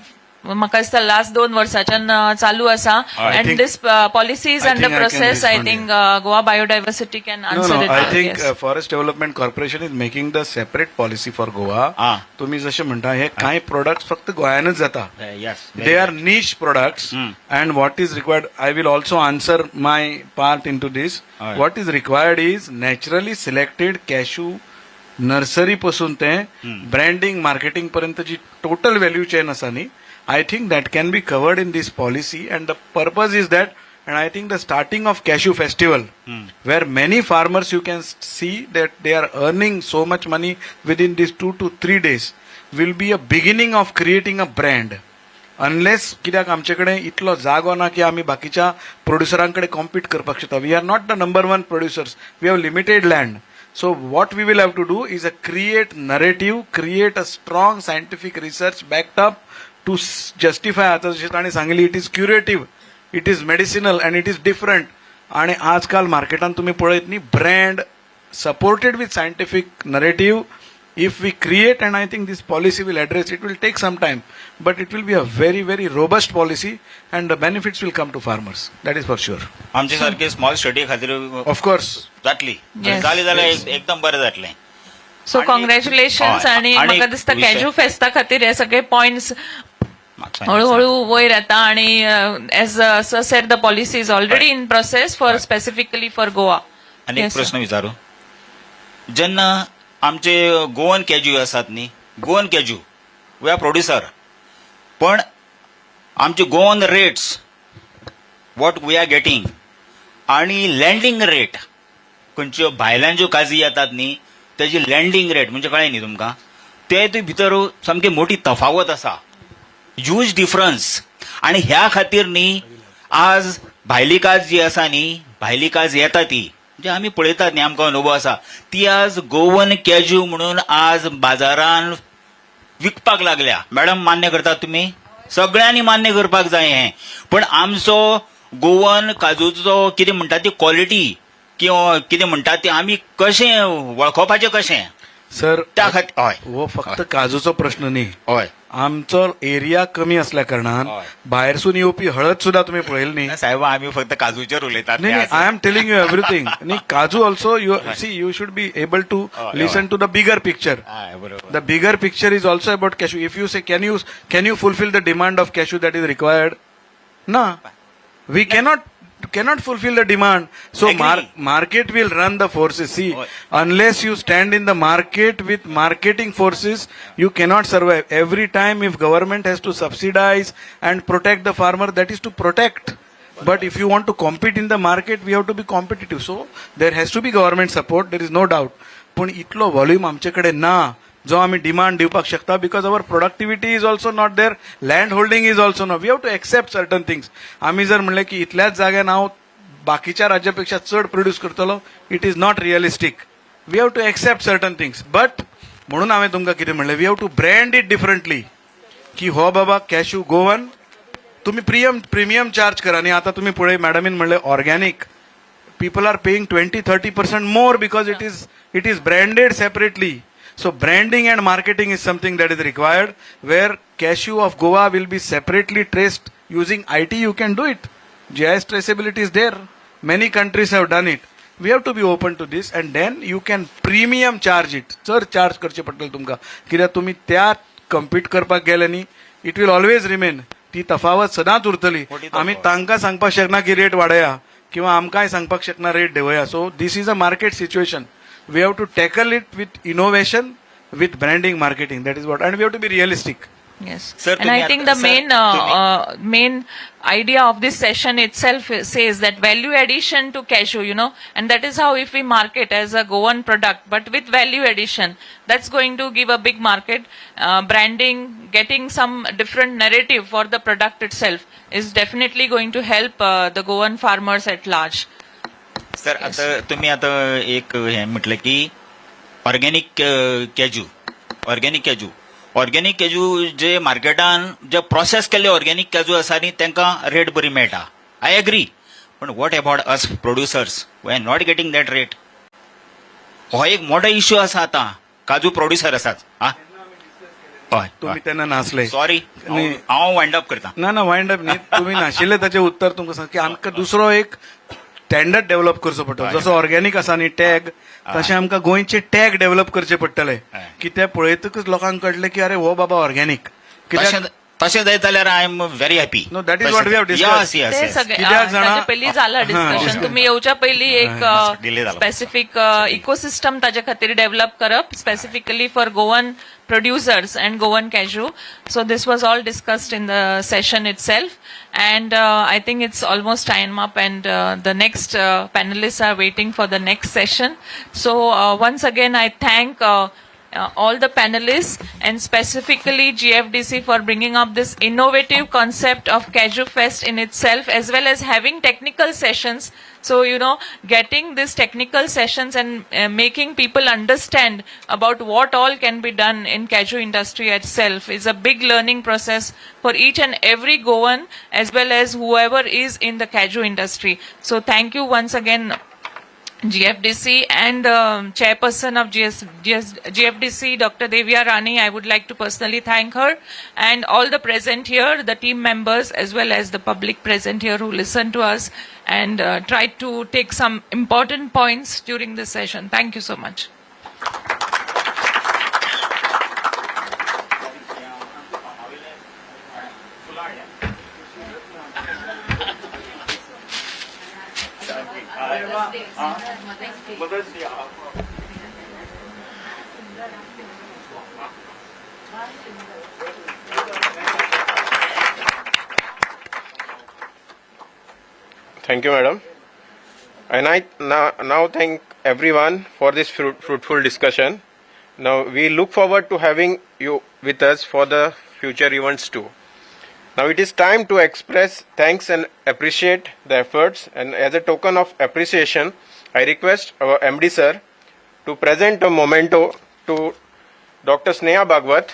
S2: म्हाका दिसता लास्ट 2 वर्साच्यान चालू आसा, and this policy is under process. I think Goa biodiversity can answer it.
S3: I think Forrest development corporation is making the separate policy for Goa. तुम्ही जसे म्हणता हे काही प्रोडक्ट्स फक्त गोंयानच जाता. दे आर निश products, and what is required, I will also answer my part in to this. What is required is naturally selected cashew nursery पासून ते branding, marketing पर्यंत जी टोटल व्हॅल्यू चेन आसा न्ही, I think that can be covered in this policy, and the purpose is that, and I think the starting of Cashew Festival, where many farmers you can see that they are earning so much money within these 2 to 3 days, will be a beginning of creating a brand. Unless कित्याक आमचे कडेन इतलो जागो ना की आमी बाकीच्या प्रोड्युसरां कडेन कॉम्पीट करपाक शकता. We are not the number 1 producers. We have limited land. So what we will have to do is create narrative, create a strong scientific research backed up to justify. आता जशें ताणें सांगिल्ली, it is curative, it is medicinal, and it is different. आणि आजकाल मार्केटान तुम्ही पळयत न्ही, brand supported with scientific narrative if we create, and I think this policy will address, it will take some time, but it will be a very, very robust policy, and the benefits will come to farmers. That is for sure.
S8: आमचे सारखे small study खातीर
S3: Of course.
S8: जातली. जाली जाल्यार एकदम बरें जातलें.
S2: सो congratulations. आणि म्हाका दिसता कॅज्यू फेस्टा खातीर हे सगळे पॉइंट्स हळूहळू वयर येता. आणि as sir said, the policy is already in process for specifically for Goa.
S8: आणि एक प्रश्न विचारू. जेन्ना आमचे गोवन कॅज्यू आसात न्ही, Goan cashew we are producer, पण आमचे Goan rates what we are getting आणि लँडिंग रेट खंयच्यो भायल्यान ज्यो काजी येतात न्ही तेजी लँडिंग रेट म्हणजे कळ्ळें न्ही तुमकां ते भितर सामकी मोठी तफावत आसा ह्यूज डिफरन्स आणि ह्या खातीर न्ही आज भायली काज जी आसा न्ही भायली काज येता ती म्हणजे आमी पळयतात न्ही आमकां अनुभव आसा ती आज गोवन कॅज्यू म्हणून आज बाजारान विकपाक लागल्या मॅडम मान्य करतात तुमी सगळ्यांनी मान्य करपाक जाय हें पण आमचो गोवन काजूचो कितें म्हणटा ती क्वॉलिटी किंवा कितें म्हणटात ते आमी कशें वळखोवपाचें कशें
S3: सर
S8: त्या खातीर हय
S3: हो फक्त काजूचो प्रश्न न्ही
S8: हय
S3: आमचो एरिया कमी असल्या कारणान
S8: हय.
S3: भायरसून येवपी हळद सुद्धा तुम्ही पळयली न्ही
S8: साहेब आमी फक्त काजूचेर उलयतात
S3: नाही नाही I am telling you everything न्ही काजू also you see you should be able to
S8: हय,
S3: listen to the bigger picture
S8: हय बरोबर
S3: The bigger picture is also about cashew. If you say, can you fulfill the demand of cashew that is required? No, we cannot fulfill the demand. So
S8: Agree.
S3: market will run the forces. See,
S8: Oi.
S3: unless you stand in the market with marketing forces, you cannot survive. Every time, if government has to subsidize and protect the farmer, that is to protect. But if you want to compete in the market, we have to be competitive. So there has to be government support. There is no doubt. पण इतलो volume आमचे कडेन ना जो आमी demand दिवपाक शकता because our productivity is also not there land holding is also not we have to accept certain things आमी जर म्हणलें की इतल्याच जाग्यान हांव बाकीच्या राज्यापेक्षा चड प्रोड्यूस करतलो it is not realistic we have to accept certain things but म्हणून हांवें तुमकां कितें म्हणलें we have to brand it differently की हो बाबा कॅश्यू गोवन तुम्ही प्रिमियम चार्ज करा आणि आता तुम्ही पुढे मॅडमीन म्हणले organic people are paying 20-30% more because it is branded separately. So branding and marketing is something that is required where cashew of Goa will be separately traced using IT. You can do it. GIS traceability is there. Many countries have done it. We have to be open to this and then you can premium charge it. Sir charge करचे पडटले तुमकां कित्याक तुम्ही त्या compete करपाक गेले न्ही it will always remain. ती तफावत सदांच उरतली आमी तांकां सांगपाक शकना की रेट वाडया किंवा आमकांय सांगपाक शकना रेट देंवया so this is a market situation we have to tackle it with innovation with branding marketing that is what and we have to be realistic
S2: Yes.
S8: Sir,
S2: And I
S8: tumhi
S2: think
S8: आता-
S2: the
S8: sir,
S2: main idea of this session itself says that value addition to cashew, and that is how if we market as a Goan product, but with value addition, that's going to give a big market. Branding, getting some different narrative for the product itself is definitely going to help the Goan farmers at large.
S8: Sir आता तुम्ही आता एक हे म्हटलं की organic कॅजू जे मार्केटान जे process केल्ले organic कॅजू आसा न्ही तांकां रेट बरी मेळटा आय एग्री पण what about us producers we are not getting that rate हो एक मोठो इश्यू आसा आता काजू प्रोड्युसर आसात हय
S3: तुम्ही त्यांना नासले
S8: सॉरी हांव वायंड अप करता
S3: ना वाइंड अप न्ही तुम्ही नाशिल्ले ताचे उत्तर तुमकां सांग की आमकां दुसरो एक स्टँडर्ड डेव्हलप करचो पडटलो जसो ऑर्गॅनिक आसा न्ही टॅग तशें आमकां गोंयचे टॅग डेव्हलप करचे पडटले की ते पळयतकच लोकांक कळटलें की अरे हो बाबा ऑर्गॅनिक कित्याक
S8: तशें जायत जाल्यार I am very happy
S3: No, that is what we have discussed.
S2: ते सगळे
S3: कित्याक जाणा-
S2: ताचे पयलीं झालं डिस्कशन तुम्ही येवच्या पयलीं एक
S8: delay जाला.
S2: स्पेसिफीक इकोसिस्टम ताचे खातीर डेव्हलप करप specifically for Goan producers and Goan Cashew. So this was all discussed in the session itself, and I think it's almost time up, and the next panelists are waiting for the next session. So once again, I thank all the panelists and specifically GFDC for bringing up this innovative concept of Cashew Fest in itself, as well as having technical sessions. So, getting these technical sessions and making people understand about what all can be done in cashew industry itself is a big learning process for each and every Goan, as well as whoever is in the cashew industry. So thank you once again, GFDC, and chairperson of GFDC, Dr. Devya Rani. I would like to personally thank her, and all the present here, the team members, as well as the public present here who listened to us and tried to take some important points during this session. Thank you so much.
S1: Thank you, madam. And I now thank everyone for this fruitful discussion. Now we look forward to having you with us for the future events too. Now it is time to express thanks and appreciate the efforts, and as a token of appreciation, I request our MD sir to present a memento to Dr. Sneha Bhagwat.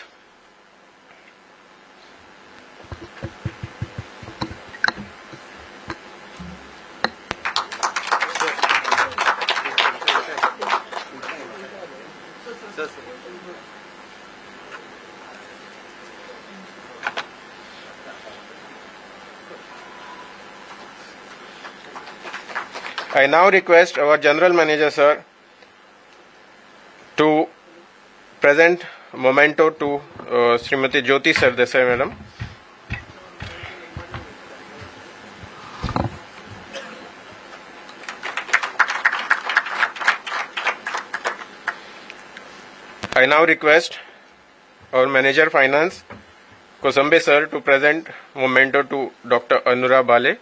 S1: I now request our General Manager sir to present memento to Srimati Jyoti Sardesai madam. I now request our Manager Finance Kosambe sir to present memento to Dr. Anura Bale.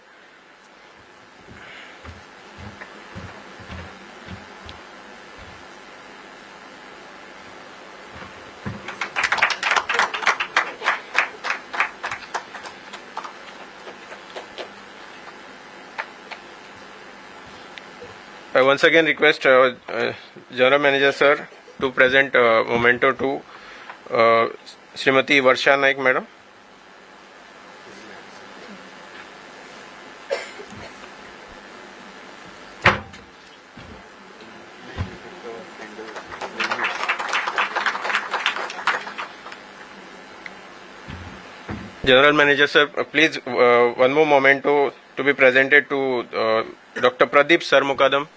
S1: I once again request General Manager sir to present memento to Srimati Varsha Naik madam. General Manager sir, please one more memento to be presented to Dr. Pradeep Sarmukadam.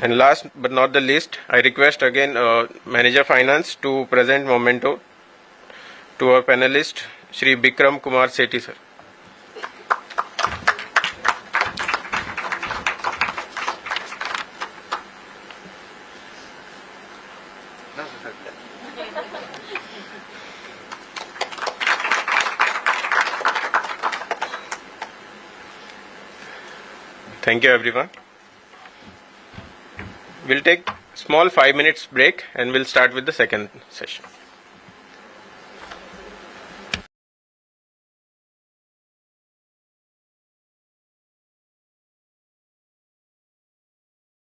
S1: And last but not the least, I request again Manager Finance to present memento to our panelist, Shri Bikram Kumar Sethi sir. Thank you everyone. We'll take small 5 minutes break and we'll start with the second session.